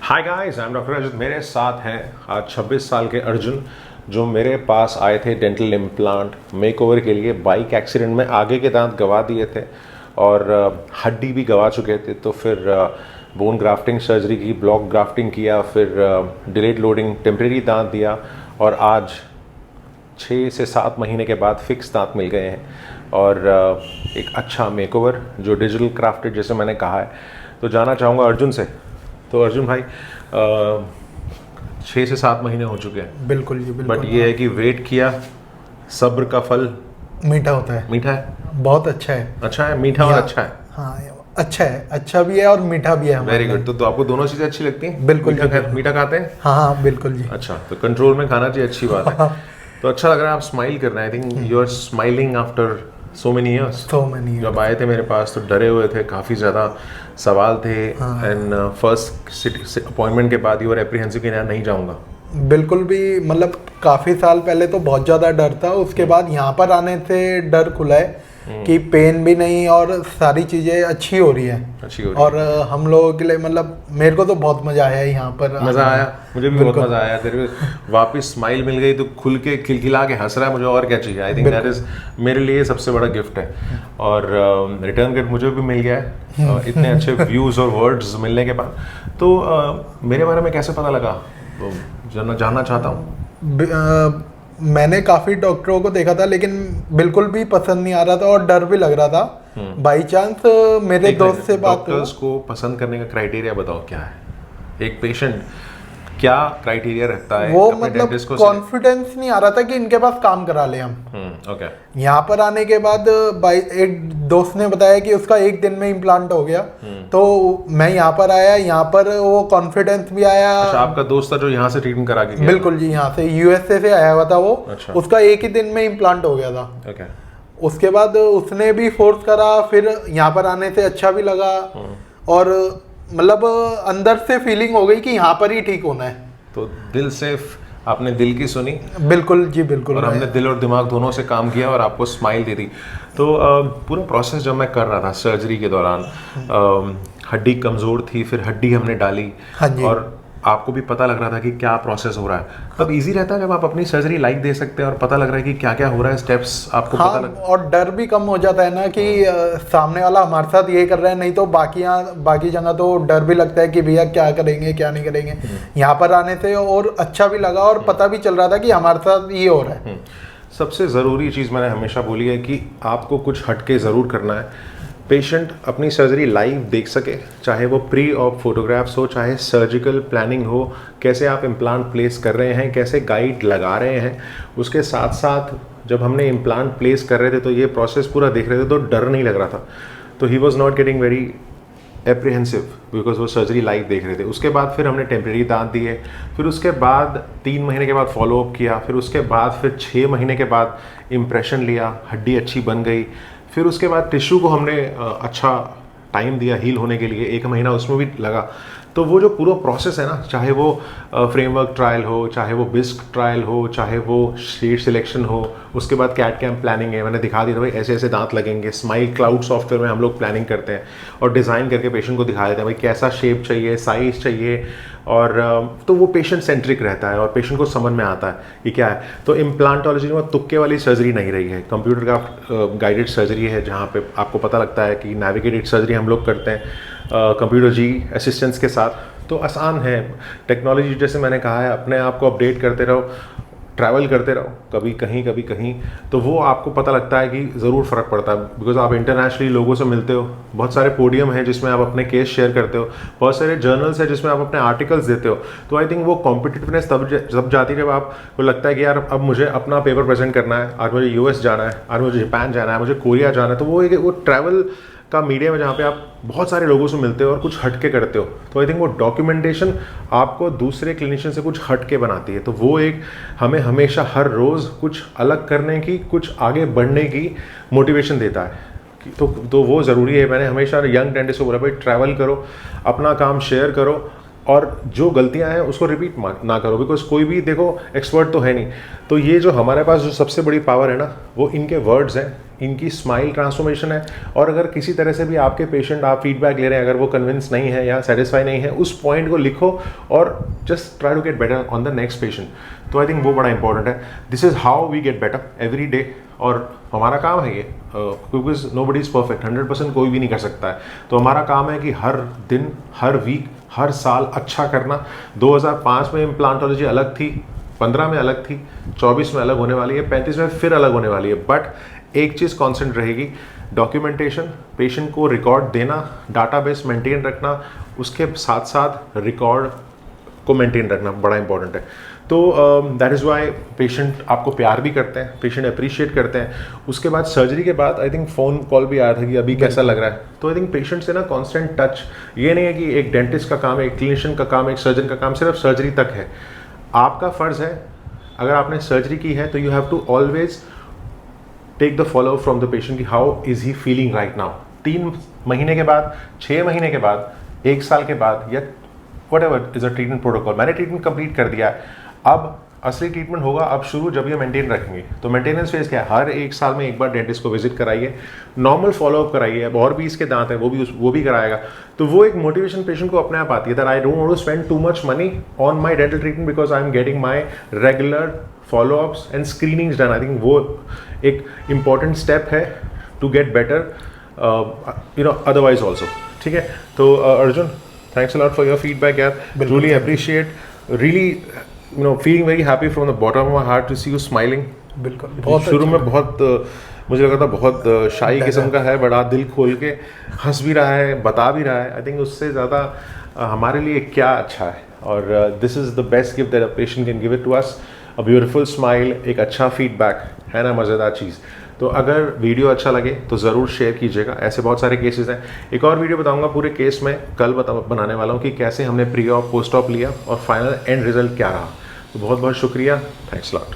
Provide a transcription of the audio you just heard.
Hi guys, I am doctor Ajit. मेरे साथ हैं आज 26 साल के अर्जुन, जो मेरे पास आए थे डेंटल इम्प्लांट मेकओवर के लिए। बाइक एक्सीडेंट में आगे के दांत गंवा दिए थे और हड्डी भी गंवा चुके थे। तो फिर बोन ग्राफ्टिंग सर्जरी की, ब्लॉक ग्राफ्टिंग किया, फिर डिलेड लोडिंग टेम्परेरी दांत दिया और आज 6 से 7 महीने के बाद फिक्स दांत मिल गए हैं और एक अच्छा मेकओवर जो डिजिटल क्राफ्टेड जैसे मैंने कहा है। तो जाना चाहूँगा अर्जुन से। तो अर्जुन भाई, 6 से 7 महीने हो चुके हैं। बिल्कुल जी, बिल्कुल। बट ये है कि वेट किया, सब्र का फल मीठा होता है। मीठा है, बहुत अच्छा है। अच्छा है, मीठा और अच्छा है। हाँ, अच्छा है, अच्छा भी है और मीठा भी है। Very good. तो आपको दोनों चीज़ें अच्छी लगती हैं? बिल्कुल मीठा खाते हैं? हाँ हाँ, बिल्कुल जी। अच्छा, तो कंट्रोल में खाना चाहिए, अच्छी बात है। तो अच्छा लग रहा है, आप स्माइल कर रहे हैं। I think you are smiling after so many years. जब आए थे मेरे पास तो डरे हुए थे, काफ़ी ज़्यादा सवाल थे एंड फर्स्ट अपॉइंटमेंट के बाद यू आर एप्रीहेंसिव कि नहीं जाऊँगा। बिल्कुल भी, मतलब काफ़ी साल पहले तो बहुत ज़्यादा डर था। उसके बाद यहाँ पर आने से डर खुला है कि पेन भी नहीं और सारी चीज़ें अच्छी हो रही है। और हम लोगों के लिए, मतलब मेरे को तो बहुत मज़ा आया यहाँ पर। मज़ा आया, मुझे भी बहुत मज़ा आया। तेरे वापस स्माइल मिल गई तो खुल के खिलखिला के हंस रहा है, मुझे और क्या चाहिए। आई थिंक दैट इज़ मेरे लिए सबसे बड़ा गिफ्ट है। और रिटर्न गिफ्ट मुझे भी मिल गया है इतने अच्छे व्यूज़ और वर्ड्स मिलने के बाद। तो मेरे बारे में कैसे पता लगा, तो जानना चाहता हूँ। मैंने काफ़ी डॉक्टरों को देखा था, लेकिन बिल्कुल भी पसंद नहीं आ रहा था और डर भी लग रहा था। बाई चांस मेरे दोस्त से बात डॉक्टर्स को पसंद करने का क्राइटेरिया बताओ क्या है। एक पेशेंट क्या क्राइटेरिया रखता है? वो मतलब कॉन्फिडेंस नहीं आ रहा था कि इनके पास काम करा ले हम। ओके। यहाँ पर आने के बाद एक दोस्त ने बताया कि उसका 1 दिन में इम्प्लांट हो गया। तो मैं यहाँ पर आया, यहाँ पर वो कॉन्फिडेंस भी आया। अच्छा, आपका दोस्त था जो यहाँ से ट्रीटमेंट करा के गया? बिल्कुल जी, यहाँ से यूएसए से आया हुआ था वो। अच्छा। उसका 1 ही दिन में इम्प्लांट हो गया था। ओके। उसके बाद उसने भी फोर्स करा, फिर यहाँ पर आने से अच्छा भी लगा और मतलब अंदर से फीलिंग हो गई कि यहाँ पर ही ठीक होना है। तो दिल से आपने दिल की सुनी? बिल्कुल जी, बिल्कुल। और हमने दिल और दिमाग दोनों से काम किया और आपको स्माइल दे दी। तो पूरा प्रोसेस जब मैं कर रहा था सर्जरी के दौरान, हड्डी कमज़ोर थी, फिर हड्डी हमने डाली। हाँ जी। और आपको भी पता लग रहा था कि क्या प्रोसेस हो रहा है। तब इजी रहता है जब आप अपनी सर्जरी लाइव दे सकते हैं और पता लग रहा है कि क्या क्या हो रहा है, स्टेप्स आपको पता लग। और डर भी कम हो जाता है ना कि सामने वाला हमारे साथ ये कर रहा है। नहीं तो बाकी जगह तो डर भी लगता है कि भैया क्या करेंगे क्या नहीं करेंगे। यहाँ पर आने से और अच्छा भी लगा और पता भी चल रहा था कि हमारे साथ ये हो रहा है। सबसे ज़रूरी चीज़ मैंने हमेशा बोली है कि आपको कुछ हटके ज़रूर करना है। पेशेंट अपनी सर्जरी लाइव देख सके, चाहे वो प्री ऑप फोटोग्राफ्स हो, चाहे सर्जिकल प्लानिंग हो, कैसे आप इम्प्लांट प्लेस कर रहे हैं, कैसे गाइड लगा रहे हैं। उसके साथ साथ जब हमने इम्प्लांट प्लेस कर रहे थे तो ये प्रोसेस पूरा देख रहे थे तो डर नहीं लग रहा था। तो he was not getting very apprehensive because वो सर्जरी लाइव देख रहे थे। उसके बाद फिर हमने टेम्परेरी दांत दिए, फिर उसके बाद 3 महीने के बाद फॉलोअप किया, फिर उसके बाद फिर 6 महीने के बाद इम्प्रेशन लिया, हड्डी अच्छी बन गई। फिर उसके बाद टिश्यू को हमने अच्छा टाइम दिया हील होने के लिए, 1 महीना उसमें भी लगा। तो वो जो पूरा प्रोसेस है ना, चाहे वो फ्रेमवर्क ट्रायल हो, चाहे वो बिस्क ट्रायल हो, चाहे वो शेड सिलेक्शन हो, उसके बाद कैट कैम प्लानिंग है, मैंने दिखा दिया था भाई ऐसे ऐसे दांत लगेंगे। स्माइल क्लाउड सॉफ्टवेयर में हम लोग प्लानिंग करते हैं और डिज़ाइन करके पेशेंट को दिखा देते हैं भाई कैसा शेप चाहिए, साइज़ चाहिए। और तो वो पेशेंट सेंट्रिक रहता है और पेशेंट को समझ में आता है कि क्या है। तो इम्प्लांटोलॉजी में तुक्के वाली सर्जरी नहीं रही है, कंप्यूटर का गाइडेड सर्जरी है, जहाँ पे आपको पता लगता है कि नेविगेटेड सर्जरी हम लोग करते हैं कंप्यूटर जी असिस्टेंस के साथ। तो आसान है। टेक्नोलॉजी जैसे मैंने कहा है, अपने आप को अपडेट करते रहो, ट्रैवल करते रहो, कभी कहीं, तो वो आपको पता लगता है कि ज़रूर फ़र्क पड़ता है। बिकॉज आप इंटरनेशनली लोगों से मिलते हो, बहुत सारे पोडियम हैं जिसमें आप अपने केस शेयर करते हो, बहुत सारे जर्नल्स हैं जिसमें आप अपने आर्टिकल्स देते हो। तो आई थिंक वो कॉम्पिटिटिवनेस तब जाती है जब आपको लगता है कि यार अब मुझे अपना पेपर प्रेजेंट करना है, आज मुझे US जाना है, आज मुझे जापान जाना है, मुझे कोरिया जाना है। तो वो ट्रैवल का मीडियम है जहाँ पे आप बहुत सारे लोगों से मिलते हो और कुछ हटके करते हो। तो आई थिंक वो डॉक्यूमेंटेशन आपको दूसरे क्लिनिशियन से कुछ हटके बनाती है। तो वो एक हमें हमेशा हर रोज़ कुछ अलग करने की, कुछ आगे बढ़ने की मोटिवेशन देता है। तो वो ज़रूरी है। मैंने हमेशा यंग डेंटिस्ट को बोला भाई ट्रैवल करो, अपना काम शेयर करो, और जो गलतियां हैं उसको रिपीट ना करो, बिकॉज कोई भी देखो एक्सपर्ट तो है नहीं। तो ये जो हमारे पास जो सबसे बड़ी पावर है ना, वो इनके वर्ड्स हैं, इनकी स्माइल ट्रांसफॉर्मेशन है। और अगर किसी तरह से भी आपके पेशेंट आप फीडबैक ले रहे हैं, अगर वो कन्विंस नहीं है या सेटिस्फाई नहीं है, उस पॉइंट को लिखो और just try to get better on the next patient. तो आई थिंक वो बड़ा इंपॉर्टेंट है। This is how we get better every day, और हमारा काम है ये, बिकॉज नोबडी इज़ परफेक्ट, 100% कोई भी नहीं कर सकता है। तो हमारा काम है कि हर दिन, हर वीक, हर साल अच्छा करना। 2005 में इम्प्लांटोलॉजी अलग थी, 15 में अलग थी, 24 में अलग होने वाली है, 35 में फिर अलग होने वाली है। बट एक चीज़ कांस्टेंट रहेगी, डॉक्यूमेंटेशन, पेशेंट को रिकॉर्ड देना, डाटाबेस मेंटेन रखना, उसके साथ साथ रिकॉर्ड को मेंटेन रखना बड़ा इंपॉर्टेंट है। तो दैट इज़ वाई पेशेंट आपको प्यार भी करते हैं, पेशेंट अप्रिशिएट करते हैं। उसके बाद सर्जरी के बाद आई थिंक फ़ोन कॉल भी आया था कि अभी कैसा लग रहा है। तो आई थिंक पेशेंट से ना कांस्टेंट टच, ये नहीं है कि एक डेंटिस्ट का काम है, एक क्लिनिशियन का काम है, एक सर्जन का काम सिर्फ सर्जरी तक है। आपका फ़र्ज़ है, अगर आपने सर्जरी की है तो you have to always take the follow from the patient कि how is he feeling right now. 3 महीने के बाद, 6 महीने के बाद, 1 साल के बाद, या what ever is a treatment protocol, मैंने ट्रीटमेंट कंप्लीट कर दिया है, अब असली ट्रीटमेंट होगा अब शुरू, जब ये मेंटेन रखेंगे। तो मेंटेनेंस फेज क्या है, हर 1 साल में एक बार डेंटिस्ट को विजिट कराइए, नॉर्मल फॉलोअप कराइए। अब और भी इसके दांत है, वो भी कराएगा। तो वो एक मोटिवेशन पेशेंट को अपने आप आती है, that I don't want to spend too much money on my dental treatment because I am getting my regular followups and screenings done. I think वो एक इम्पॉर्टेंट स्टेप है to get better, otherwise also. ठीक है, तो Arjun, thanks a lot for your feedback यार, truly appreciate, really feeling very happy from the bottom of my heart to see you smiling. बिल्कुल, बहुत शुरू में बहुत मुझे लगा था बहुत शाई किस्म का है, बड़ा दिल खोल के हंस भी रहा है, बता भी रहा है। आई थिंक उससे ज़्यादा हमारे लिए क्या अच्छा है, और this is the best gift that a patient can give it to us, a beautiful smile, एक अच्छा फीडबैक, है ना, मज़ेदार चीज़। तो अगर वीडियो अच्छा लगे तो ज़रूर शेयर कीजिएगा, ऐसे बहुत सारे केसेस हैं। एक और वीडियो बताऊंगा पूरे केस में, कल बनाने वाला हूँ कि कैसे हमने प्री ऑप पोस्ट ऑप लिया और फाइनल एंड रिजल्ट क्या रहा। तो बहुत बहुत शुक्रिया, थैंक्स लॉट।